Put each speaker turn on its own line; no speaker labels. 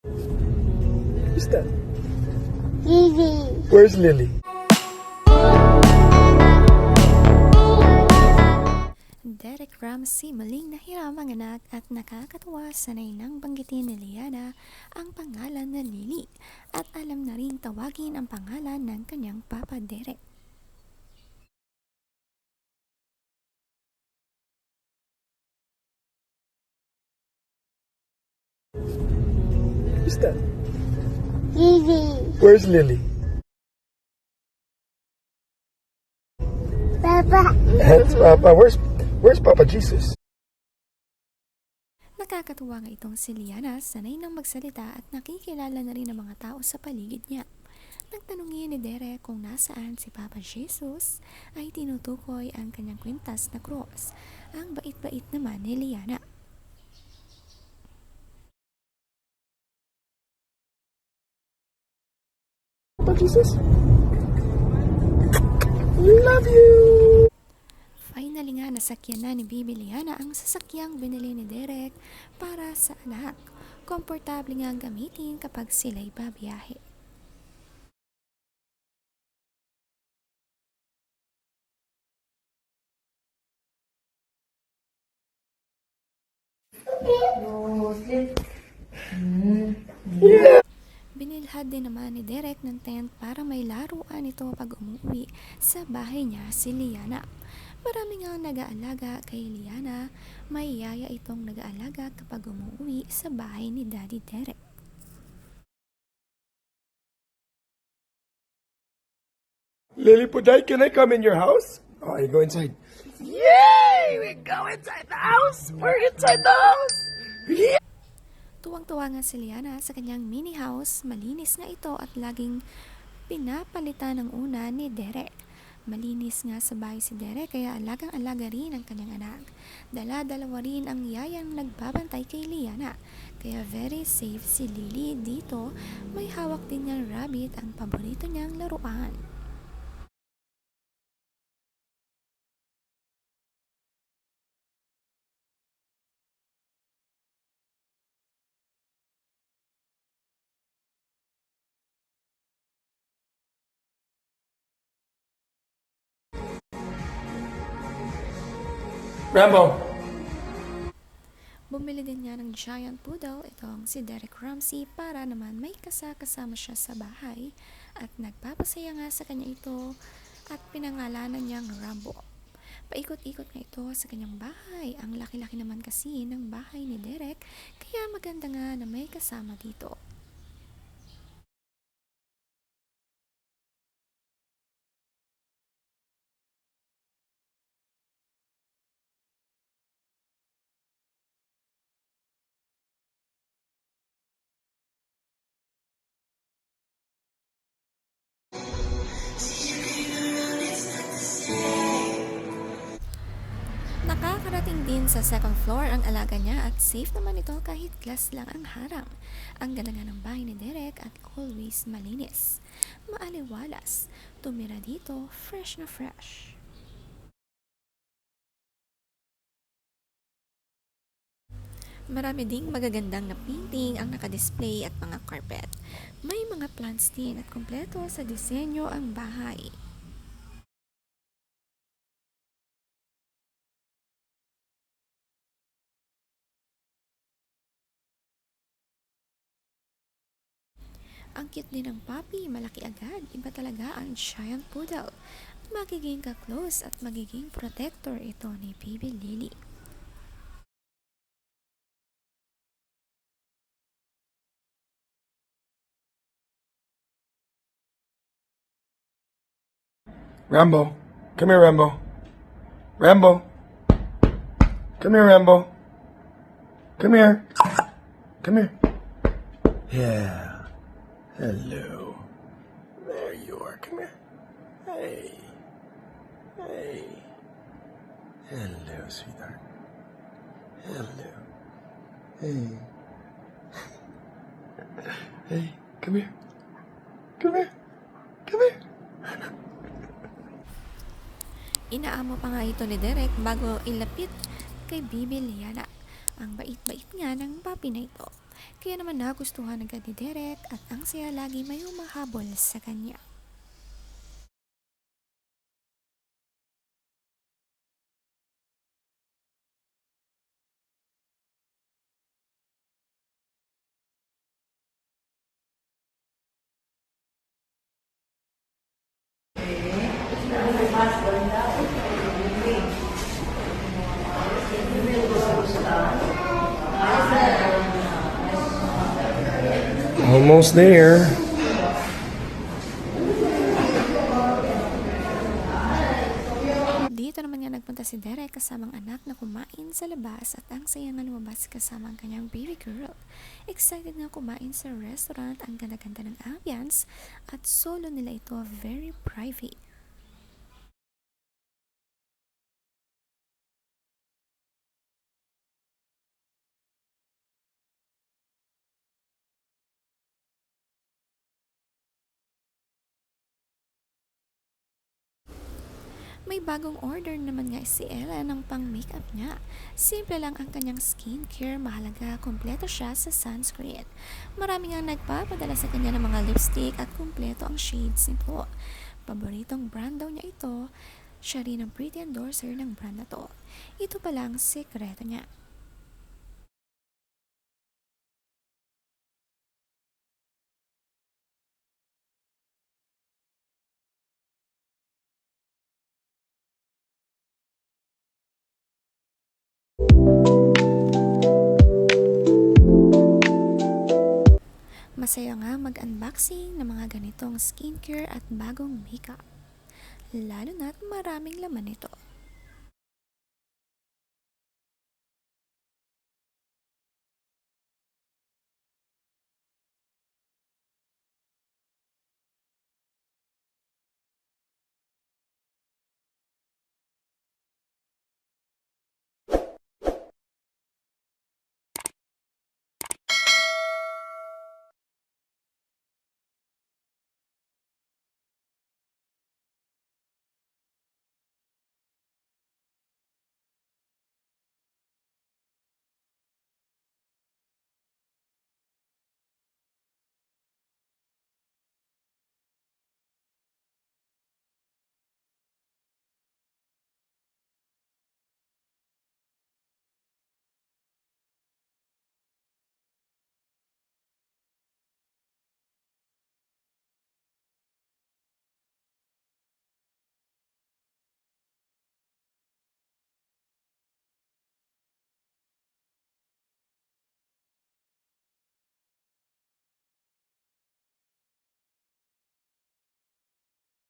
Who's that?
Lily.
Where's Lily?
Derek Ramsey muling nahiram ang anak at nakakatuwa, sanay nang banggitin ni Liana ang pangalan na Lily at alam na rin tawagin ang pangalan ng kanyang papa Derek.
Who's that?
Lily.
Where's Lily?
Papa.
That's Papa. Where's Papa Jesus?
Nakakatuwa nga itong si Liana, sanay nang magsalita at nakikilala na rin ang mga tao sa paligid niya. Nagtanungin ni Derek kung nasaan si Papa Jesus, ay tinutukoy ang kanyang kwintas na cross. Ang bait-bait naman ni Liana.
Papa Jesus? Love you!
Finally nga nasakyan na ni Bibi Liana ang sasakyang binili ni Derek para sa anak. Komportable nga ang gamitin kapag sila'y babiyahe. Binilhad din naman ni Derek ng tent para may laruan ito pag umuwi sa bahay niya si Liana. Marami nga nag-aalaga kay Liana, may yaya itong nag-aalaga kapag umuwi sa bahay ni Daddy Derek.
Lily Puday, can I come in your house? Oh, you go inside. Yay! We go inside the house! We're inside the house! Yeah!
Tuwang-tuwa nga si Liana sa kanyang mini house, malinis nga ito at laging pinapalitan ng una ni Derek. Malinis nga sa bahay si Derek kaya alagang-alaga rin ang kanyang anak. Dala-dalawa rin ang yayang nagbabantay kay Liana, kaya very safe si Lily dito. May hawak din niyang rabbit, ang paborito niyang laruan.
Rambo!
Bumili din niya ng giant poodle itong si Derek Ramsey para naman may kasama siya sa bahay at nagpapasaya nga sa kanya ito at pinangalanan niyang Rambo. Paikot-ikot nga ito sa kanyang bahay. Ang laki-laki naman kasi ng bahay ni Derek kaya maganda nga na may kasama dito. Nakakarating din sa second floor ang alaga niya at safe naman ito kahit glass lang ang harang. Ang ganda nga ng bahay ni Derek at always malinis. Maaliwalas. Tumira dito, fresh na fresh. Marami ding magagandang na painting ang nakadisplay at mga carpet. May mga plants din at kompleto sa disenyo ang bahay. Ang cute din ng puppy, malaki agad. Iba talaga ang giant poodle. Magiging ka-close at magiging protector ito ni Baby Lily.
Rambo. Come here, Rambo. Rambo. Come here, Rambo. Come here. Come here. Yeah. Hello. There you are. Come here. Hey. Hey. Hello, sweetheart. Hello. Hey. Hey, come here. Come here. Come here.
Inaamo pa nga ito ni Derek bago ilapit kay Bibi Liana. Ang bait-bait nga ng papi na ito. Kaya naman nagustuhan agad ni Derek at ang saya lagi may humahabol sa kanya.
Almost there.
Dito naman nga nagpunta si Derek kasamang anak na kumain sa labas at ang saya nga lumabas kasama ang kanyang baby girl. Excited nga kumain sa restaurant, ang ganda-ganda ng ambience at solo nila ito, very private. May bagong order naman nga si Ella ng pang-makeup niya. Simple lang ang kanyang skincare, mahalaga, kompleto siya sa sunscreen. Marami nga nagpapadala sa kanya ng mga lipstick at kompleto ang shades nito. Paboritong brand daw niya ito. Siya rin ang pretty endorser ng brand na to. Ito pala ang sekreto niya. Masaya nga mag-unboxing ng mga ganitong skincare at bagong makeup. Lalo na't maraming laman nito.